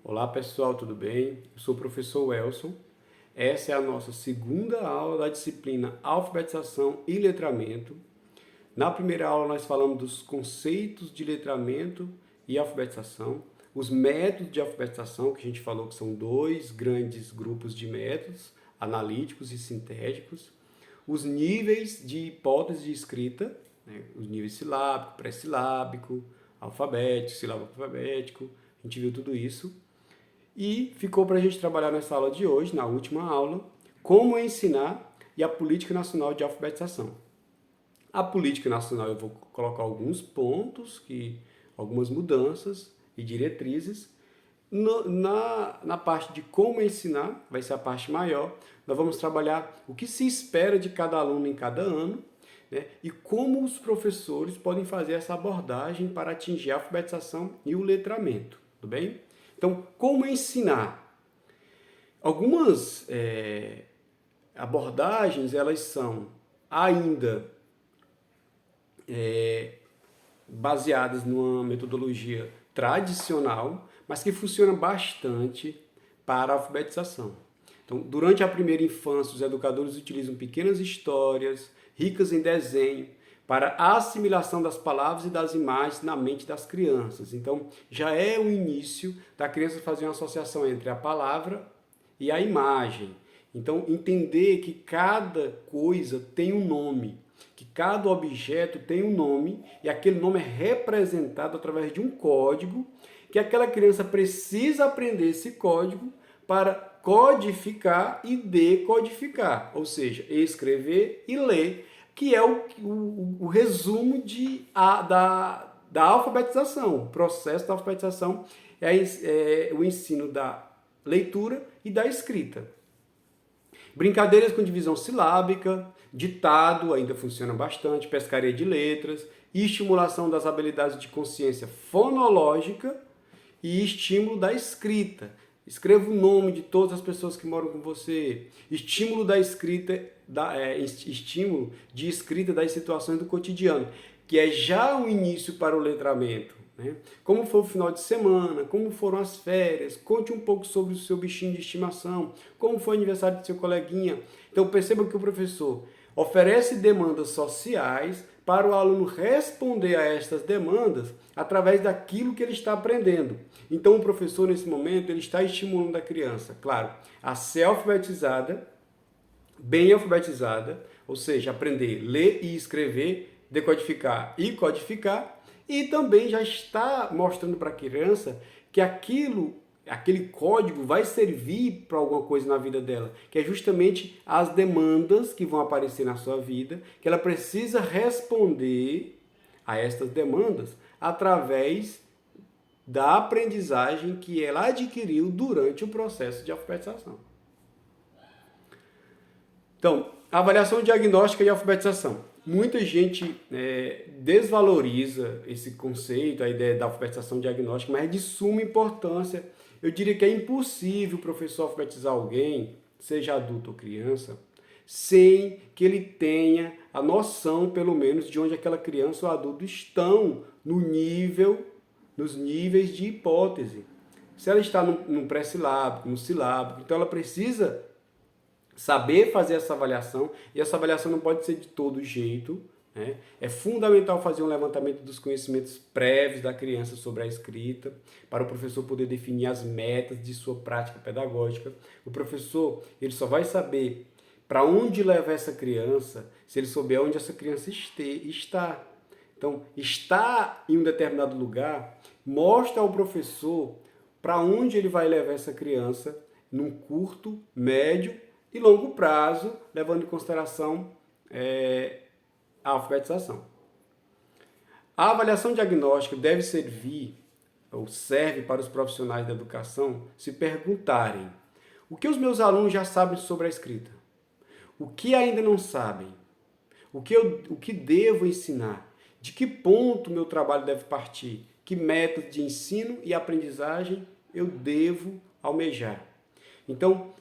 Olá pessoal, tudo bem? Eu sou o professor Welson. Essa é a nossa segunda aula da disciplina Alfabetização e Letramento. Na primeira aula nós falamos dos conceitos de letramento e alfabetização, os métodos de alfabetização, que a gente falou que são dois grandes grupos de métodos, analíticos e sintéticos, os níveis de hipótese de escrita, né? Os níveis silábico, pré-silábico, alfabético, silábico-alfabético, a gente viu tudo isso. E ficou para a gente trabalhar nessa aula de hoje, na última aula, como ensinar e a Política Nacional de Alfabetização. A Política Nacional eu vou colocar alguns pontos, algumas mudanças e diretrizes. Na parte de como ensinar, vai ser a parte maior, nós vamos trabalhar o que se espera de cada aluno em cada ano, né, e como os professores podem fazer essa abordagem para atingir a alfabetização e o letramento, tudo bem? Então, como ensinar? Algumas abordagens, elas são ainda baseadas numa metodologia tradicional, mas que funciona bastante para a alfabetização. Então, durante a primeira infância, os educadores utilizam pequenas histórias, ricas em desenho, para a assimilação das palavras e das imagens na mente das crianças. Então, já é o início da criança fazer uma associação entre a palavra e a imagem. Então, entender que cada coisa tem um nome, que cada objeto tem um nome, e aquele nome é representado através de um código, que aquela criança precisa aprender esse código para codificar e decodificar, ou seja, escrever e ler, que é o resumo da alfabetização. O processo da alfabetização é o ensino da leitura e da escrita. Brincadeiras com divisão silábica, ditado ainda funciona bastante, pescaria de letras, e estimulação das habilidades de consciência fonológica e estímulo da escrita. Escreva o nome de todas as pessoas que moram com você. Estímulo da escrita, estímulo de escrita das situações do cotidiano, que é já o início para o letramento. Né? Como foi o final de semana, como foram as férias, conte um pouco sobre o seu bichinho de estimação, como foi o aniversário do seu coleguinha. Então perceba que o professor oferece demandas sociais para o aluno responder a estas demandas através daquilo que ele está aprendendo. Então o professor, nesse momento, ele está estimulando a criança, claro, a ser alfabetizada, bem alfabetizada, ou seja, aprender a ler e escrever, decodificar e codificar, e também já está mostrando para a criança que aquele código vai servir para alguma coisa na vida dela, que é justamente as demandas que vão aparecer na sua vida, que ela precisa responder a estas demandas através da aprendizagem que ela adquiriu durante o processo de alfabetização. Então, avaliação diagnóstica e alfabetização. Muita gente desvaloriza esse conceito, a ideia da alfabetização diagnóstica, mas é de suma importância. Eu diria que é impossível o professor alfabetizar alguém, seja adulto ou criança, sem que ele tenha a noção, pelo menos, de onde aquela criança ou adulto estão nos níveis de hipótese. Se ela está no pré-silábico, no silábico, então ela precisa saber fazer essa avaliação, e essa avaliação não pode ser de todo jeito, né? É fundamental fazer um levantamento dos conhecimentos prévios da criança sobre a escrita, para o professor poder definir as metas de sua prática pedagógica. O professor, ele só vai saber para onde levar essa criança se ele souber onde essa criança está. Então, estar em um determinado lugar mostra ao professor para onde ele vai levar essa criança num curto, médio e longo prazo, levando em consideração a alfabetização. A avaliação diagnóstica deve servir, ou serve para os profissionais da educação se perguntarem: o que os meus alunos já sabem sobre a escrita? O que ainda não sabem? O que devo ensinar? De que ponto meu trabalho deve partir? Que método de ensino e aprendizagem eu devo almejar? Então,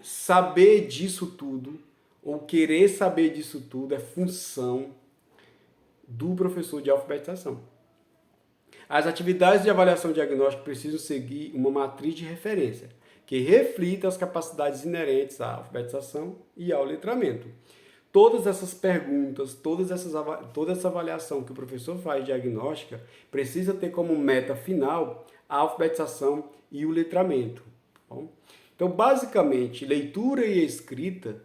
saber disso tudo, ou querer saber disso tudo, é função do professor de alfabetização. As atividades de avaliação diagnóstica precisam seguir uma matriz de referência, que reflita as capacidades inerentes à alfabetização e ao letramento. Todas essas perguntas, toda essa avaliação que o professor faz diagnóstica, precisa ter como meta final a alfabetização e o letramento. Tá bom? Então, basicamente, leitura e escrita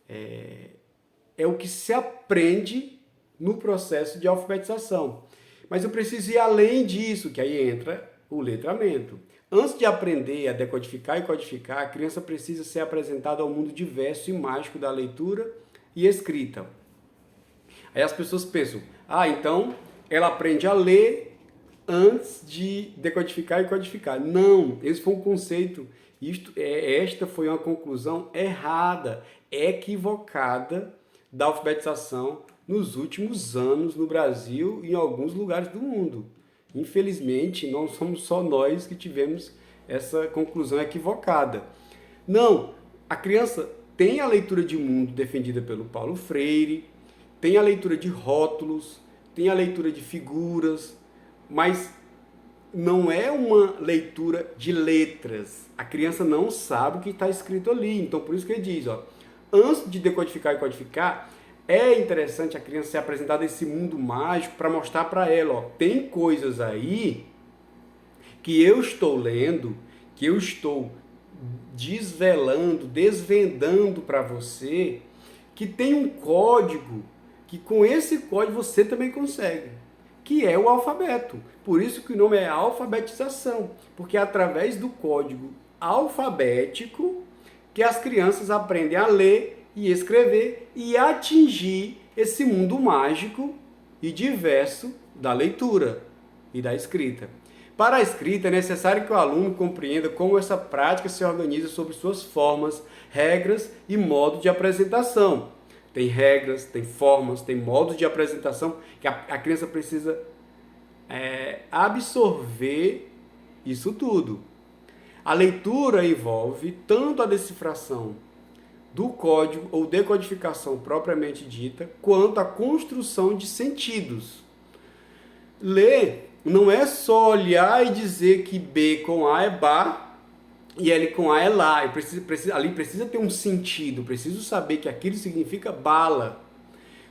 é o que se aprende no processo de alfabetização. Mas eu preciso ir além disso, que aí entra o letramento. Antes de aprender a decodificar e codificar, a criança precisa ser apresentada ao mundo diverso e mágico da leitura e escrita. Aí as pessoas pensam, então ela aprende a ler antes de decodificar e codificar. Não, esse foi um conceito, esta foi uma conclusão errada, equivocada da alfabetização nos últimos anos no Brasil e em alguns lugares do mundo. Infelizmente, não somos só nós que tivemos essa conclusão equivocada. Não, a criança tem a leitura de mundo defendida pelo Paulo Freire, tem a leitura de rótulos, tem a leitura de figuras, mas não é uma leitura de letras. A criança não sabe o que está escrito ali. Então, por isso que ele diz, antes de decodificar e codificar, é interessante a criança ser apresentada a esse mundo mágico para mostrar para ela, tem coisas aí que eu estou lendo, que eu estou desvendando para você, que tem um código, que com esse código você também consegue, que é o alfabeto. Por isso que o nome é alfabetização, porque é através do código alfabético que as crianças aprendem a ler e escrever e atingir esse mundo mágico e diverso da leitura e da escrita. Para a escrita, é necessário que o aluno compreenda como essa prática se organiza sobre suas formas, regras e modo de apresentação. Tem regras, tem formas, tem modos de apresentação que a criança precisa absorver isso tudo. A leitura envolve tanto a decifração do código ou decodificação propriamente dita, quanto a construção de sentidos. Ler não é só olhar e dizer que B com A é bar e L com A é lá. Ali precisa ter um sentido, preciso saber que aquilo significa bala.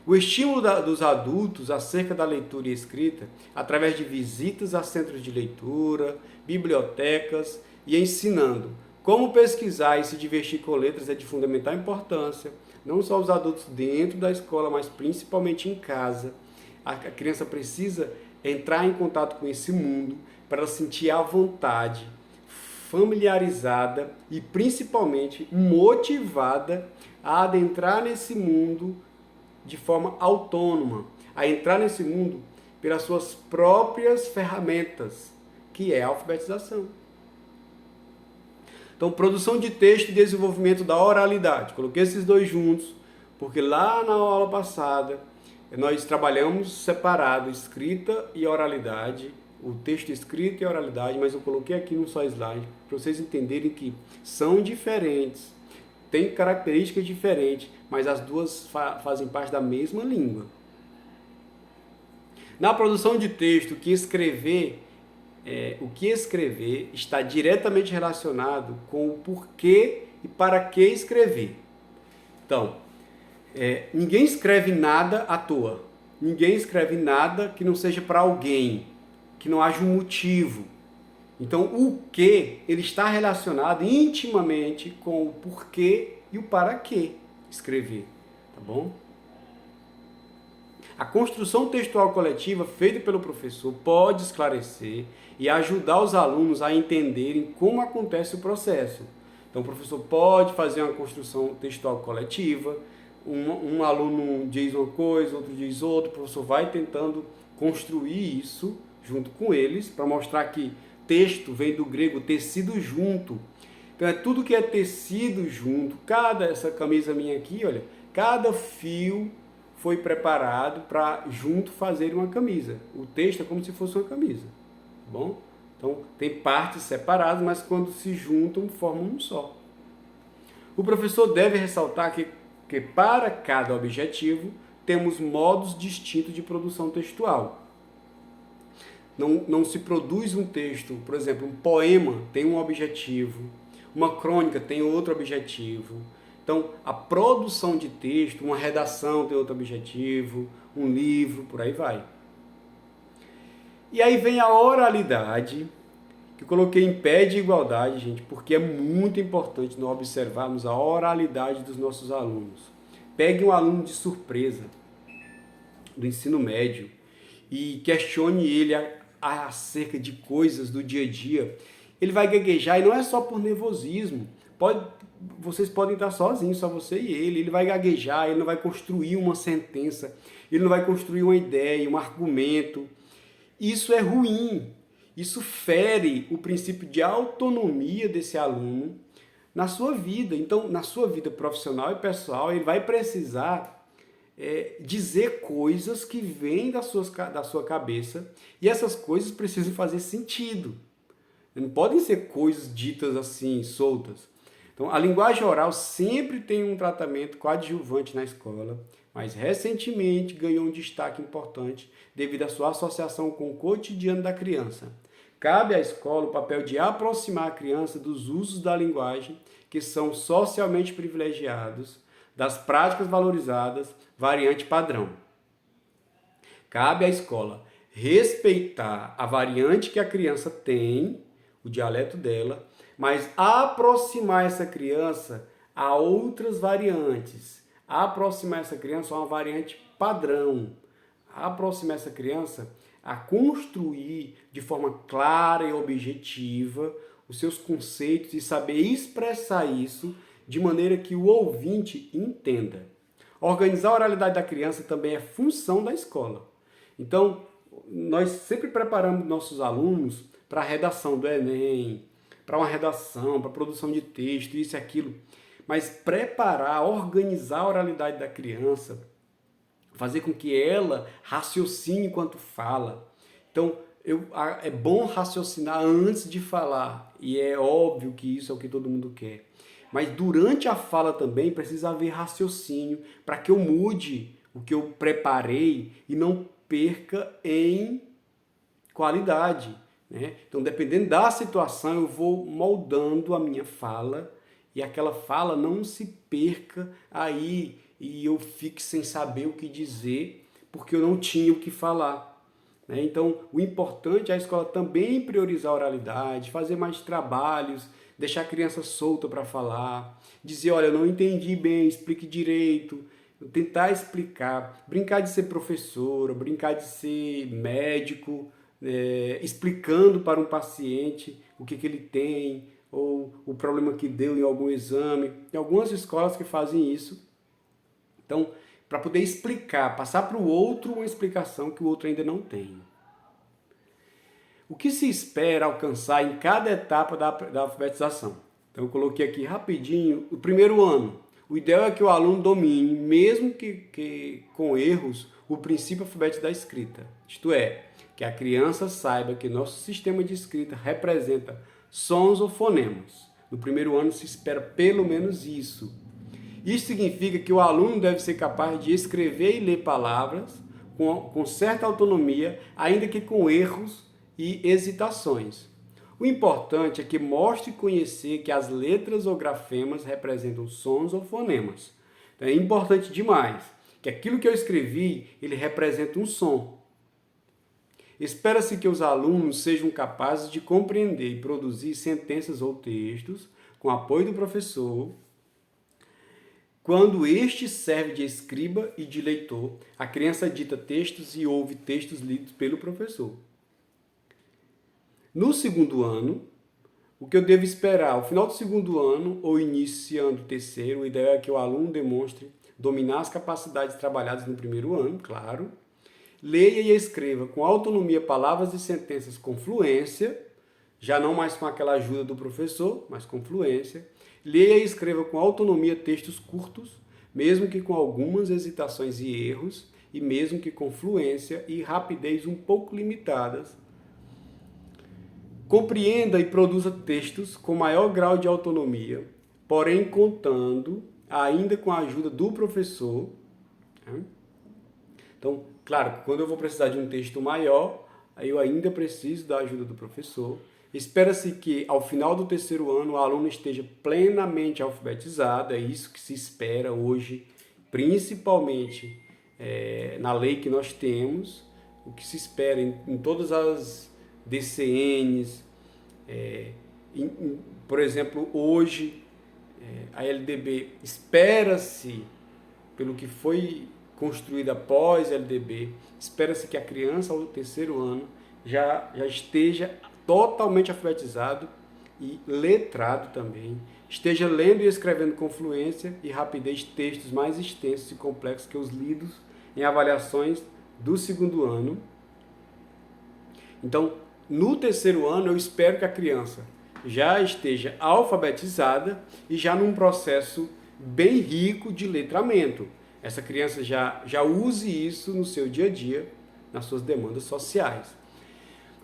O estímulo dos adultos acerca da leitura e escrita, através de visitas a centros de leitura, bibliotecas e ensinando como pesquisar e se divertir com letras, é de fundamental importância, não só os adultos dentro da escola, mas principalmente em casa. A criança precisa entrar em contato com esse mundo para ela sentir à vontade, familiarizada e principalmente motivada a adentrar nesse mundo de forma autônoma, a entrar nesse mundo pelas suas próprias ferramentas, que é a alfabetização. Então, produção de texto e desenvolvimento da oralidade. Coloquei esses dois juntos, porque lá na aula passada nós trabalhamos separado escrita e oralidade, o texto escrito e a oralidade, mas eu coloquei aqui num só slide para vocês entenderem que são diferentes, têm características diferentes, mas as duas fazem parte da mesma língua. Na produção de texto, o que escrever está diretamente relacionado com o porquê e para que escrever. Então, ninguém escreve nada à toa. Ninguém escreve nada que não seja para alguém, que não haja um motivo. Então, o que ele está relacionado intimamente com o porquê e o para que escrever, tá bom? A construção textual coletiva feita pelo professor pode esclarecer e ajudar os alunos a entenderem como acontece o processo. Então, o professor pode fazer uma construção textual coletiva, um aluno diz uma coisa, outro diz outra, o professor vai tentando construir isso junto com eles, para mostrar que texto vem do grego tecido junto. Então, é tudo que é tecido junto. Essa camisa minha aqui, olha, cada fio foi preparado para junto fazer uma camisa. O texto é como se fosse uma camisa, tá bom? Então, tem partes separadas, mas quando se juntam, formam um só. O professor deve ressaltar que para cada objetivo, temos modos distintos de produção textual. Não se produz um texto, por exemplo, um poema tem um objetivo, uma crônica tem outro objetivo. Então, a produção de texto, uma redação tem outro objetivo, um livro, por aí vai. E aí vem a oralidade, que eu coloquei em pé de igualdade, gente, porque é muito importante nós observarmos a oralidade dos nossos alunos. Pegue um aluno de surpresa do ensino médio e questione ele acerca de coisas do dia a dia. Ele vai gaguejar, e não é só por nervosismo. Vocês podem estar sozinhos, só você e ele. Ele vai gaguejar, ele não vai construir uma sentença, ele não vai construir uma ideia, um argumento. Isso é ruim. Isso fere o princípio de autonomia desse aluno na sua vida. Então, na sua vida profissional e pessoal, ele vai precisar dizer coisas que vêm da sua cabeça, e essas coisas precisam fazer sentido. Não podem ser coisas ditas assim, soltas. Então, a linguagem oral sempre tem um tratamento coadjuvante na escola, mas recentemente ganhou um destaque importante devido à sua associação com o cotidiano da criança. Cabe à escola o papel de aproximar a criança dos usos da linguagem que são socialmente privilegiados, das práticas valorizadas, variante padrão. Cabe à escola respeitar a variante que a criança tem, o dialeto dela, mas aproximar essa criança a outras variantes, aproximar essa criança a uma variante padrão, aproximar essa criança a construir de forma clara e objetiva os seus conceitos e saber expressar isso de maneira que o ouvinte entenda. Organizar a oralidade da criança também é função da escola. Então, nós sempre preparamos nossos alunos para a redação do Enem, para uma redação, para a produção de texto, isso e aquilo. Mas preparar, organizar a oralidade da criança, fazer com que ela raciocine enquanto fala. Então, é bom raciocinar antes de falar, e é óbvio que isso é o que todo mundo quer. Mas durante a fala também precisa haver raciocínio para que eu mude o que eu preparei e não perca em qualidade, né? Então, dependendo da situação, eu vou moldando a minha fala e aquela fala não se perca aí e eu fique sem saber o que dizer porque eu não tinha o que falar. Então, o importante é a escola também priorizar a oralidade, fazer mais trabalhos, deixar a criança solta para falar, dizer, olha, eu não entendi bem, explique direito, tentar explicar, brincar de ser professora, brincar de ser médico, explicando para um paciente o que ele tem, ou o problema que deu em algum exame. Tem algumas escolas que fazem isso. Então, para poder explicar, passar para o outro uma explicação que o outro ainda não tem. O que se espera alcançar em cada etapa da alfabetização? Então, eu coloquei aqui rapidinho o primeiro ano. O ideal é que o aluno domine, mesmo que com erros, o princípio alfabético da escrita. Isto é, que a criança saiba que nosso sistema de escrita representa sons ou fonemas. No primeiro ano se espera pelo menos isso. Isso significa que o aluno deve ser capaz de escrever e ler palavras com certa autonomia, ainda que com erros e hesitações. O importante é que mostre conhecer que as letras ou grafemas representam sons ou fonemas. Então, é importante demais que aquilo que eu escrevi, ele representa um som. Espera-se que os alunos sejam capazes de compreender e produzir sentenças ou textos com apoio do professor. Quando este serve de escriba e de leitor, a criança dita textos e ouve textos lidos pelo professor. No segundo ano, o que eu devo esperar? Ao final do segundo ano ou iniciando o terceiro, o ideal é que o aluno demonstre dominar as capacidades trabalhadas no primeiro ano, claro. Leia e escreva com autonomia palavras e sentenças com fluência, já não mais com aquela ajuda do professor, mas com fluência. Leia e escreva com autonomia textos curtos, mesmo que com algumas hesitações e erros, e mesmo que com fluência e rapidez um pouco limitadas. Compreenda e produza textos com maior grau de autonomia, porém contando ainda com a ajuda do professor. Então, claro, quando eu vou precisar de um texto maior, eu ainda preciso da ajuda do professor. Espera-se que, ao final do terceiro ano, o aluno esteja plenamente alfabetizado, é isso que se espera hoje, principalmente na lei que nós temos, o que se espera em todas as DCNs, por exemplo, hoje, a LDB espera-se, pelo que foi construída após a LDB, espera-se que a criança ao terceiro ano já esteja totalmente alfabetizado e letrado também, esteja lendo e escrevendo com fluência e rapidez textos mais extensos e complexos que os lidos em avaliações do segundo ano. Então, no terceiro ano, eu espero que a criança já esteja alfabetizada e já num processo bem rico de letramento. Essa criança já use isso no seu dia a dia, nas suas demandas sociais.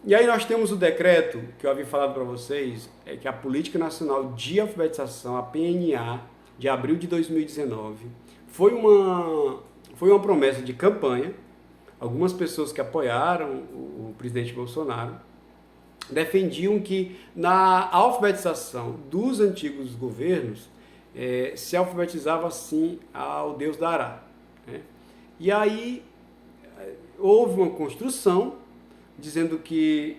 E aí nós temos o decreto, que eu havia falado para vocês, que a Política Nacional de Alfabetização, a PNA, de abril de 2019, foi uma promessa de campanha. Algumas pessoas que apoiaram o presidente Bolsonaro defendiam que na alfabetização dos antigos governos se alfabetizava assim ao Deus dará. Né? E aí houve uma construção dizendo que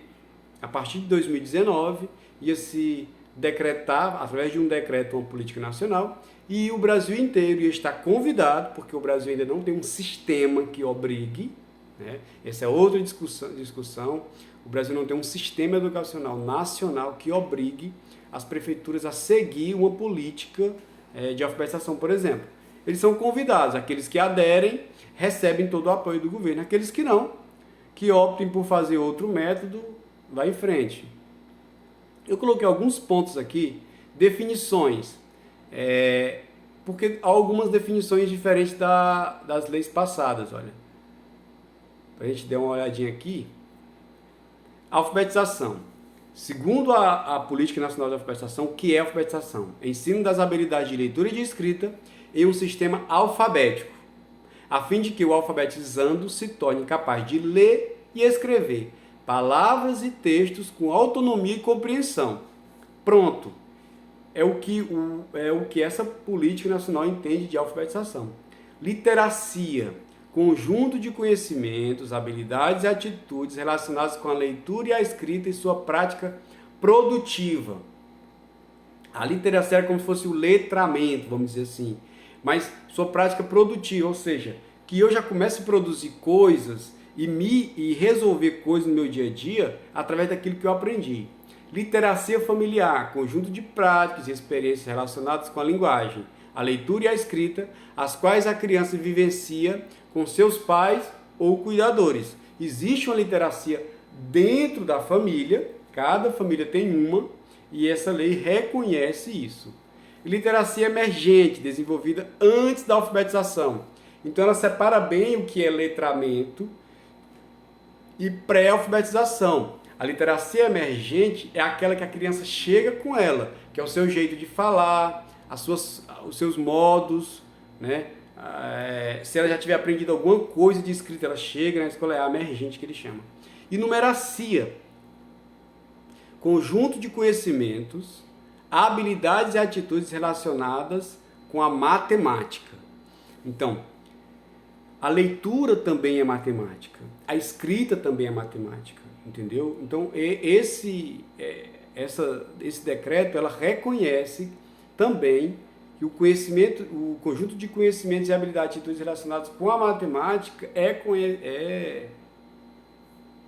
a partir de 2019 ia se decretar, através de um decreto, uma política nacional, e o Brasil inteiro ia estar convidado, porque o Brasil ainda não tem um sistema que obrigue, né? Essa é outra discussão. O Brasil não tem um sistema educacional nacional que obrigue as prefeituras a seguir uma política de alfabetização, por exemplo. Eles são convidados, aqueles que aderem recebem todo o apoio do governo, aqueles que não, que optem por fazer outro método, vai em frente. Eu coloquei alguns pontos aqui, definições, porque há algumas definições diferentes das leis passadas, olha. Para a gente dar uma olhadinha aqui. Alfabetização. Segundo a Política Nacional de Alfabetização, o que é alfabetização? Ensino das habilidades de leitura e de escrita em um sistema alfabético, a fim de que o alfabetizando se torne capaz de ler e escrever palavras e textos com autonomia e compreensão. Pronto. É o que essa Política Nacional entende de alfabetização. Literacia. Conjunto de conhecimentos, habilidades e atitudes relacionadas com a leitura e a escrita e sua prática produtiva. A literacia é como se fosse o letramento, vamos dizer assim, mas sua prática produtiva, ou seja, que eu já comece a produzir coisas e resolver coisas no meu dia a dia através daquilo que eu aprendi. Literacia familiar, conjunto de práticas e experiências relacionadas com a linguagem, a leitura e a escrita, as quais a criança vivencia com seus pais ou cuidadores. Existe uma literacia dentro da família, cada família tem uma, e essa lei reconhece isso. Literacia emergente, desenvolvida antes da alfabetização. Então ela separa bem o que é letramento e pré-alfabetização. A literacia emergente é aquela que a criança chega com ela, que é o seu jeito de falar, os seus modos, né? Se ela já tiver aprendido alguma coisa de escrita, ela chega na escola, é a emergente que ele chama. E numeracia, conjunto de conhecimentos, habilidades e atitudes relacionadas com a matemática. Então, a leitura também é matemática, a escrita também é matemática, entendeu? Então, esse decreto, ela reconhece também que o conjunto de conhecimentos e habilidades e atitudes relacionados com a matemática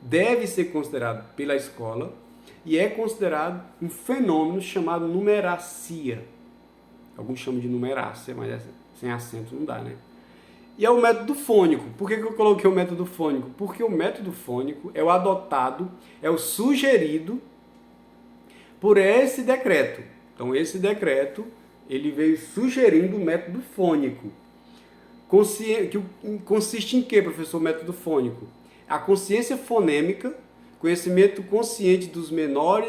deve ser considerado pela escola e é considerado um fenômeno chamado numeracia. Alguns chamam de numerácia, mas sem acento não dá, né? E é o método fônico. Por que eu coloquei o método fônico? Porque o método fônico é o adotado, é o sugerido por esse decreto. Então, esse decreto ele veio sugerindo o método fônico. Que consiste em quê, professor, o método fônico? A consciência fonêmica, conhecimento consciente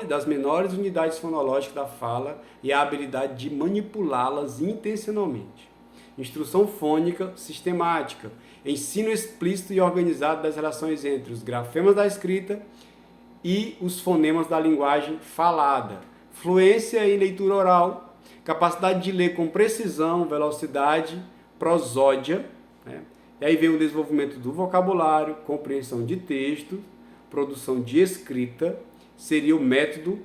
das menores unidades fonológicas da fala e a habilidade de manipulá-las intencionalmente. instrução fônica sistemática, ensino explícito e organizado das relações entre os grafemas da escrita e os fonemas da linguagem falada, fluência em leitura oral, capacidade de ler com precisão, velocidade, prosódia, né? E aí vem o desenvolvimento do vocabulário, compreensão de texto, produção de escrita, seria o método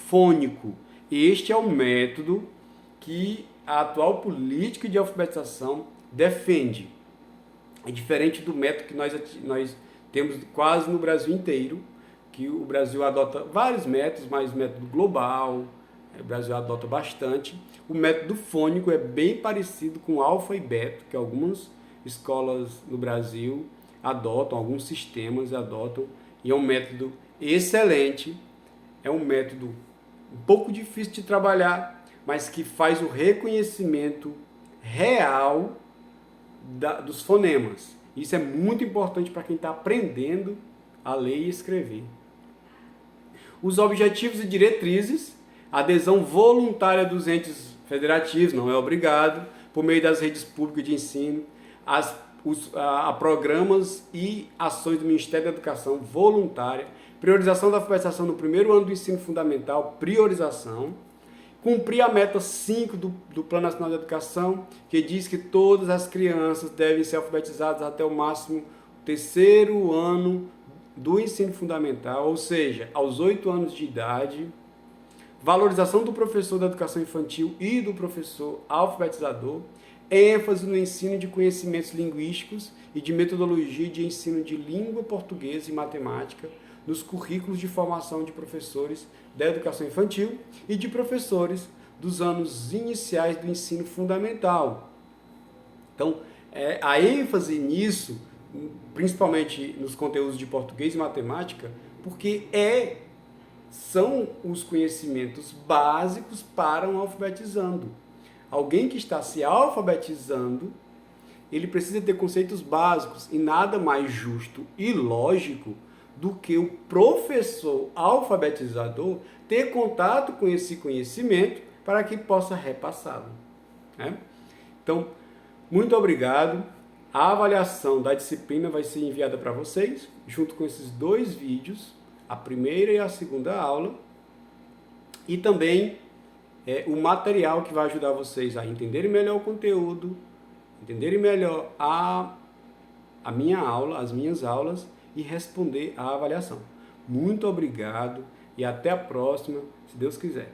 fônico. Este é o método que a atual política de alfabetização defende. É diferente do método que nós temos quase no Brasil inteiro, que o Brasil adota vários métodos, mas o método global, o Brasil adota bastante. O método fônico é bem parecido com alfa e beta, que algumas escolas no Brasil adotam, alguns sistemas adotam, e é um método excelente, é um método um pouco difícil de trabalhar, mas que faz o reconhecimento real dos fonemas. Isso é muito importante para quem está aprendendo a ler e escrever. Os objetivos e diretrizes, adesão voluntária dos entes federativos, não é obrigado, por meio das redes públicas de ensino, a programas e ações do Ministério da Educação voluntária, priorização da alfabetização no primeiro ano do ensino fundamental, priorização, cumprir a meta 5 do Plano Nacional de Educação, que diz que todas as crianças devem ser alfabetizadas até o máximo terceiro ano do ensino fundamental, ou seja, aos 8 anos de idade, valorização do professor da educação infantil e do professor alfabetizador, ênfase no ensino de conhecimentos linguísticos e de metodologia de ensino de língua portuguesa e matemática nos currículos de formação de professores da educação infantil e de professores dos anos iniciais do ensino fundamental. Então, a ênfase nisso, principalmente nos conteúdos de português e matemática, porque são os conhecimentos básicos para um alfabetizando. Alguém que está se alfabetizando, ele precisa ter conceitos básicos, e nada mais justo e lógico do que o professor alfabetizador ter contato com esse conhecimento para que possa repassá-lo, né? Então, muito obrigado. A avaliação da disciplina vai ser enviada para vocês, junto com esses 2 vídeos, a primeira e a segunda aula, e também o material que vai ajudar vocês a entenderem melhor o conteúdo, entenderem melhor a minha aula, as minhas aulas, e responder à avaliação. Muito obrigado e até a próxima, se Deus quiser.